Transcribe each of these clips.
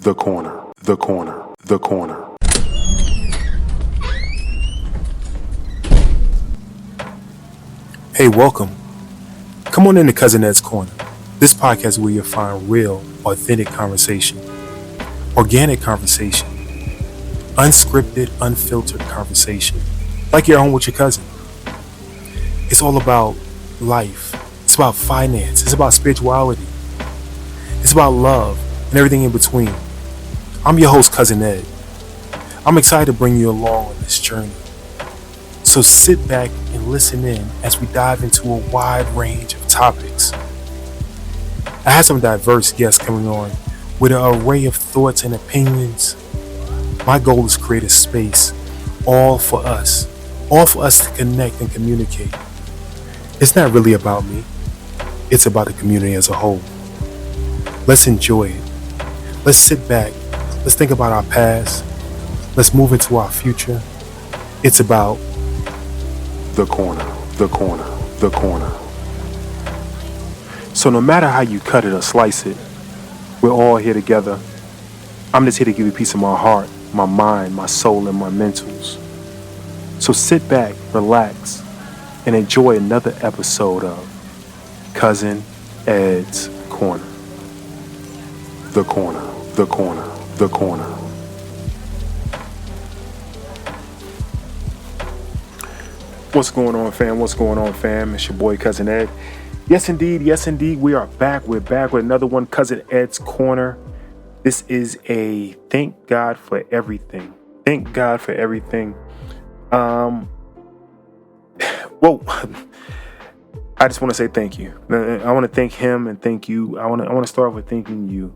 The corner, the corner, the corner. Hey, welcome. Come on into Cousin Ed's Corner. This podcast is where you'll find real, authentic conversation, organic conversation, unscripted, unfiltered conversation, like you're home with your cousin. It's all about life. It's about finance. It's about spirituality. It's about love and everything in between. I'm your host, Cousin Ed. I'm excited to bring you along on this journey. So sit back and listen in as we dive into a wide range of topics. I have some diverse guests coming on with an array of thoughts and opinions. My goal is to create a space all for us to connect and communicate. It's not really about me. It's about the community as a whole. Let's enjoy it. Let's sit back. Let's think about our past. Let's move into our future. It's about The corner, the corner, the corner. So no matter how you cut it or slice it, we're all here together. I'm just here to give you a piece of my heart, my mind, my soul, and my mentals. So sit back, relax, and enjoy another episode of Cousin Ed's Corner. The corner, the corner, the corner. What's going on, fam? What's going on, fam? It's your boy, Cousin Ed. Yes, indeed, we are back. We're back with another one, Cousin Ed's Corner. This is a thank God for everything. Thank God for everything. Well, I just want to say thank you. I want to thank him and thank you. I want to start with thanking you.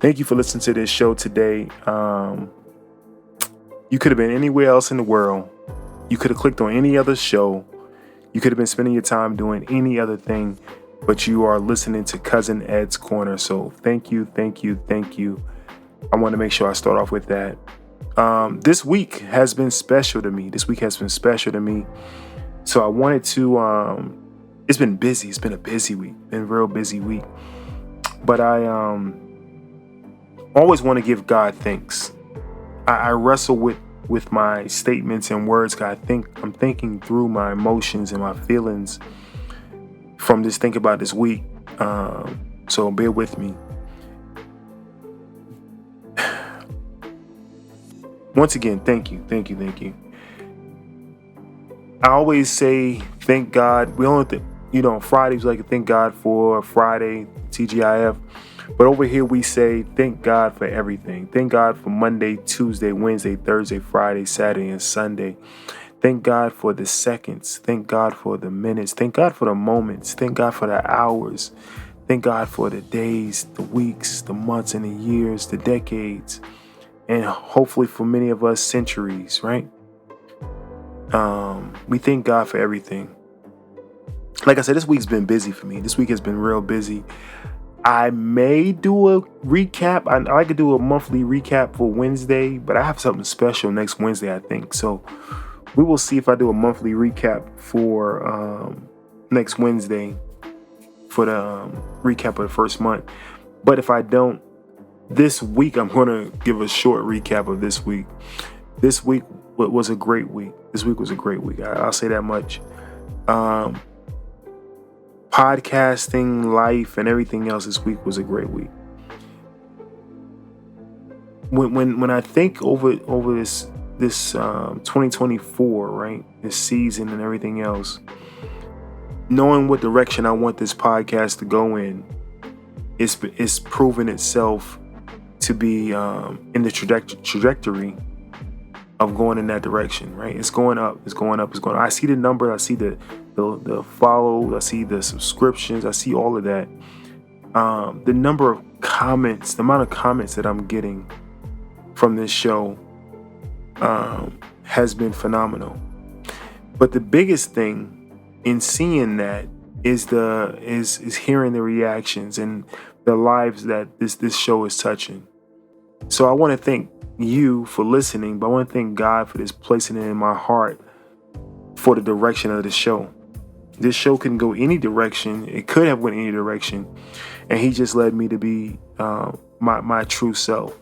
Thank you for listening to this show today. You could have been anywhere else in the world. You could have clicked on any other show. You could have been spending your time doing any other thing, but you are listening to Cousin Ed's Corner. So thank you. I want to make sure I start off with that. This week has been special to me. So I wanted to, it's been busy. It's been a busy week, been a real busy week. But I always want to give God thanks. I wrestle with my statements and words. I'm thinking through my emotions and my feelings from this think about this week. So bear with me. Once again, thank you. I always say thank God. We only Fridays like to thank God for Friday, TGIF. But over here we say thank God for everything. Thank God for Monday, Tuesday, Wednesday, Thursday, Friday, Saturday, and Sunday. Thank God for the seconds. Thank God for the minutes. Thank God for the moments. Thank God for the hours. Thank God for the days, the weeks, the months, and the years, the decades, and hopefully for many of us, centuries, right? We thank God for everything. Like I said, this week's been busy for me. This week has been real busy. I may do a recap. I like to do a monthly recap for Wednesday, but I have something special next Wednesday, I think. So we will see if I do a monthly recap for next Wednesday for the recap of the first month. But if I don't, this week I'm going to give a short recap of this week. This week was a great week. I'll say that much. Podcasting, life, and everything else this week was a great week. When I think over this 2024, right, this season and everything else, knowing what direction I want this podcast to go in, it's proven itself to be in the trajectory of going in that direction, right? It's going up. I see the number. I see the follow. I see the subscriptions. I see all of that. The number of comments, the amount of comments that I'm getting from this show has been phenomenal. But the biggest thing in seeing that is hearing the reactions and the lives that this show is touching. So I want to thank you for listening, but I want to thank God for this placing it in my heart for the direction of the show. This show can go any direction. It could have went any direction, and he just led me to be my true self.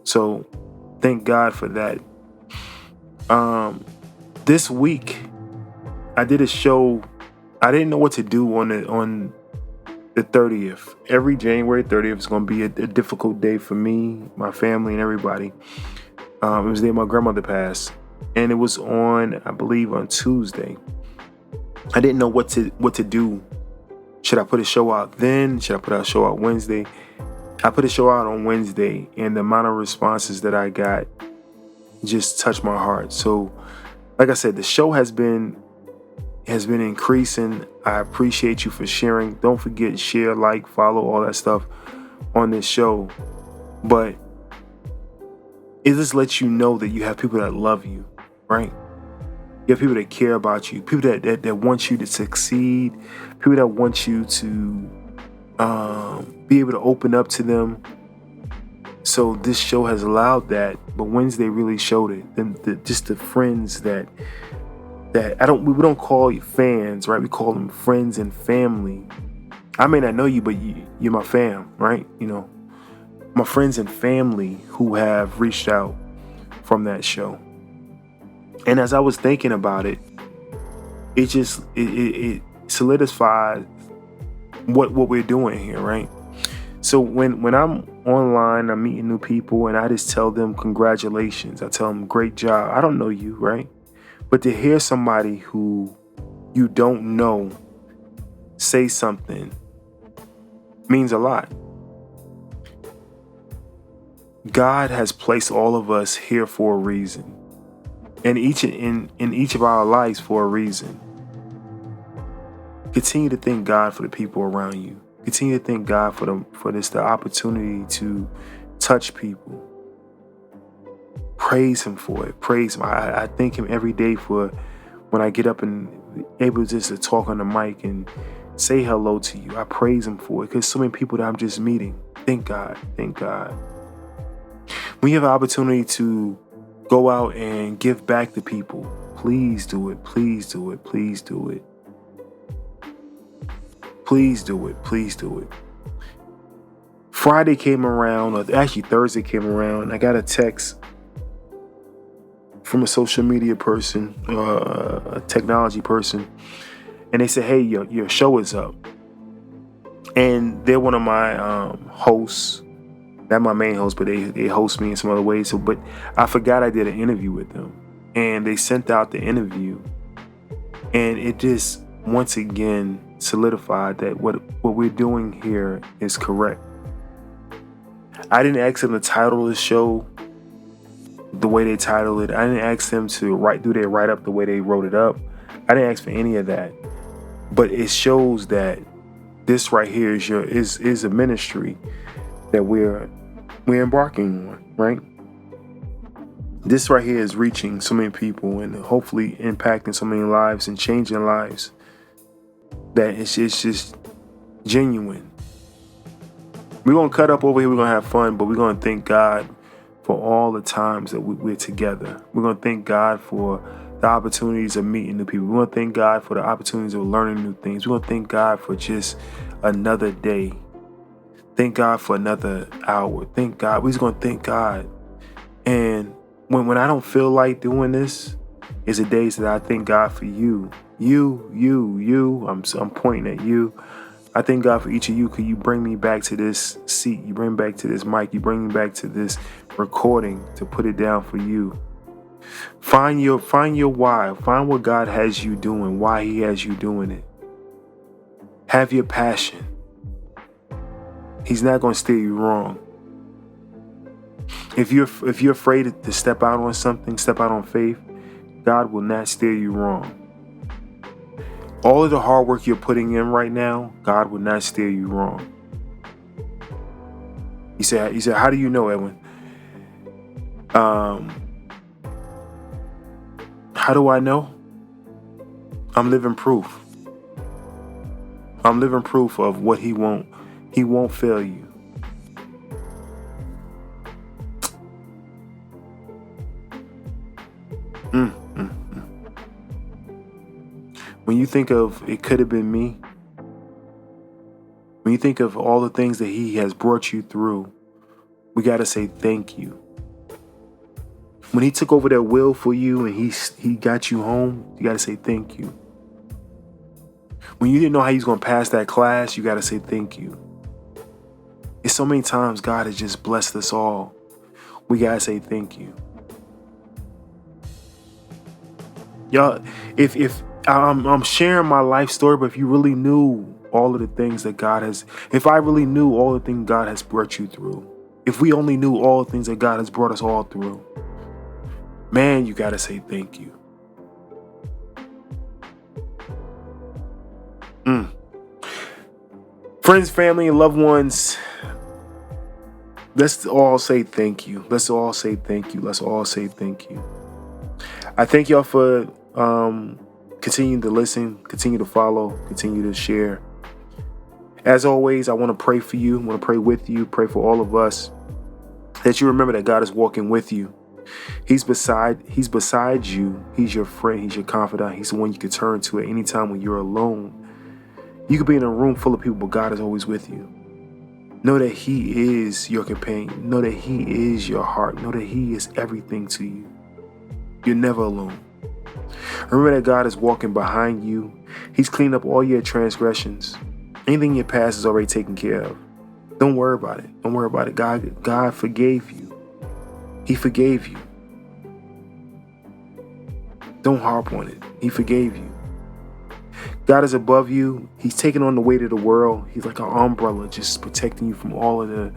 So thank God for that. This week I did a show. I didn't know what to do on the 30th. Every January 30th is going to be a difficult day for me, my family, and everybody. It was the day my grandmother passed, and it was on, I believe, on Tuesday. I didn't know what to do. Should I put a show out then? Should I put a show out Wednesday? I put a show out on Wednesday, and the amount of responses that I got just touched my heart. So, like I said, the show has been increasing. I appreciate you for sharing. Don't forget, share, like, follow, all that stuff on this show. But it just lets you know that you have people that love you, right? You have people that care about you, people that want you to succeed, people that want you to be able to open up to them. So this show has allowed that, but Wednesday really showed it. Just the friends that we don't call you fans, right? We call them friends and family. I may not know you, but you're my fam, right? You know, my friends and family who have reached out from that show. And as I was thinking about it, it solidified what we're doing here, right? So when I'm online, I'm meeting new people, and I just tell them congratulations. I tell them great job. I don't know you, right? But to hear somebody who you don't know say something means a lot. God has placed all of us here for a reason, and in each of our lives for a reason. Continue to thank God for the people around you. Continue to thank God for the opportunity to touch people. Praise Him for it. Praise Him. I thank Him every day for when I get up and able just to talk on the mic and say hello to you. I praise Him for it because so many people that I'm just meeting. Thank God. Thank God. When you have an opportunity to go out and give back to people, please do it. Please do it. Please do it. Please do it. Please do it. Friday came around, or actually Thursday came around, and I got a text from a social media person, a technology person, and they said, "Hey, your show is up." And they're one of my hosts, not my main host, but they host me in some other ways. But I forgot I did an interview with them, and they sent out the interview, and it just once again solidified that what we're doing here is correct. I didn't ask them to title the show the way they titled it. I didn't ask them to do their write up the way they wrote it up. I didn't ask for any of that. But it shows that this right here is a ministry that we're embarking on, right? This right here is reaching so many people and hopefully impacting so many lives and changing lives that it's just genuine. We're going to cut up over here. We're going to have fun, but we're going to thank God for all the times that we're together. We're going to thank God for the opportunities of meeting new people. We're going to thank God for the opportunities of learning new things. We're going to thank God for just another day. Thank God for another hour. Thank God. We're just going to thank God. And when I don't feel like doing this, it's the days that I thank God for you. You. I'm pointing at you. I thank God for each of you because you bring me back to this seat. You bring me back to this mic. You bring me back to this recording to put it down for you. Find your why. Find what God has you doing, why He has you doing it. Have your passion. He's not going to steer you wrong. If you're afraid to step out on something, step out on faith, God will not steer you wrong. All of the hard work you're putting in right now, God will not steer you wrong. He said, how do you know, Edwin? How do I know? I'm living proof. I'm living proof of what He won't fail you. When you think of it could have been me, when you think of all the things that He has brought you through, we got to say thank you. When he took over that will for you and he got you home, you got to say thank you. When you didn't know how he's going to pass that class, you got to say thank you. It's so many times God has just blessed us all. We got to say thank you. Y'all, if I'm sharing my life story, but if you really knew all of the things that if I really knew all the things God has brought you through, if we only knew all the things that God has brought us all through, man, you got to say thank you. Friends, family, and loved ones, let's all say thank you. Let's all say thank you. Let's all say thank you. I thank y'all for continuing to listen, continue to follow, continue to share. As always, I want to pray for you. I want to pray with you, pray for all of us, that you remember that God is walking with you. He's beside you. He's your friend. He's your confidant. He's the one you can turn to at any time when you're alone. You could be in a room full of people, but God is always with you. Know that he is your companion. Know that he is your heart. Know that he is everything to you. You're never alone. Remember that God is walking behind you. He's cleaned up all your transgressions. Anything in your past is already taken care of. Don't worry about it. Don't worry about it. God forgave you. He forgave you. Don't harp on it. He forgave you. God is above you. He's taking on the weight of the world. He's like an umbrella, just protecting you from all of the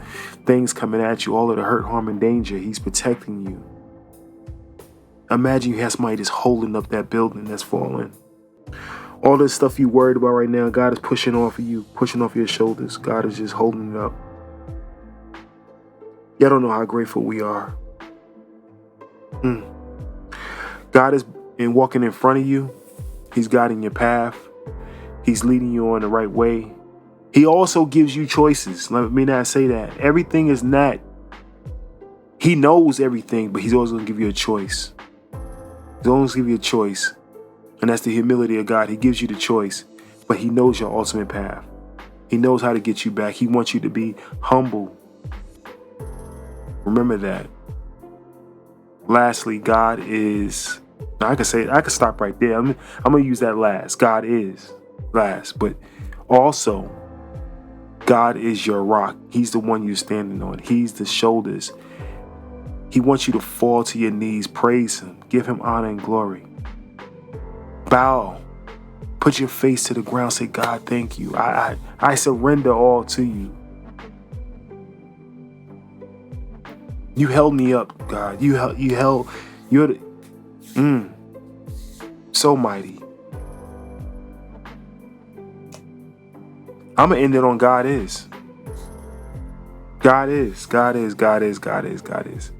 things coming at you, all of the hurt, harm, and danger. He's protecting you. Imagine you have somebody just holding up that building that's falling. All this stuff you worried about right now, God is pushing off of you, pushing off your shoulders. God is just holding it up. Y'all don't know how grateful we are. God is walking in front of you. He's guiding your path. He's leading you on the right way. He also gives you choices. Let me not say that. Everything is not. He knows everything, but he's always going to give you a choice. He's always going to give you a choice. And that's the humility of God. He gives you the choice, but he knows your ultimate path. He knows how to get you back. He wants you to be humble. Remember that. Lastly, God is. Now I could stop right there. I'm going to use that last. God is last, but also God is your rock. He's the one you're standing on. He's the shoulders. He wants you to fall to your knees, praise him, give him honor and glory. Bow, put your face to the ground, say, God, thank you. I surrender all to you. You held me up, God. You're so mighty. I'm going to end it on God is. God is, God is, God is, God is, God is.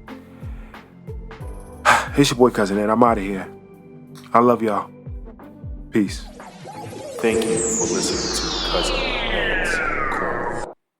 It's your boy Cousin Ed. I'm out of here. I love y'all. Peace. Thank you for listening to Cousin Ed.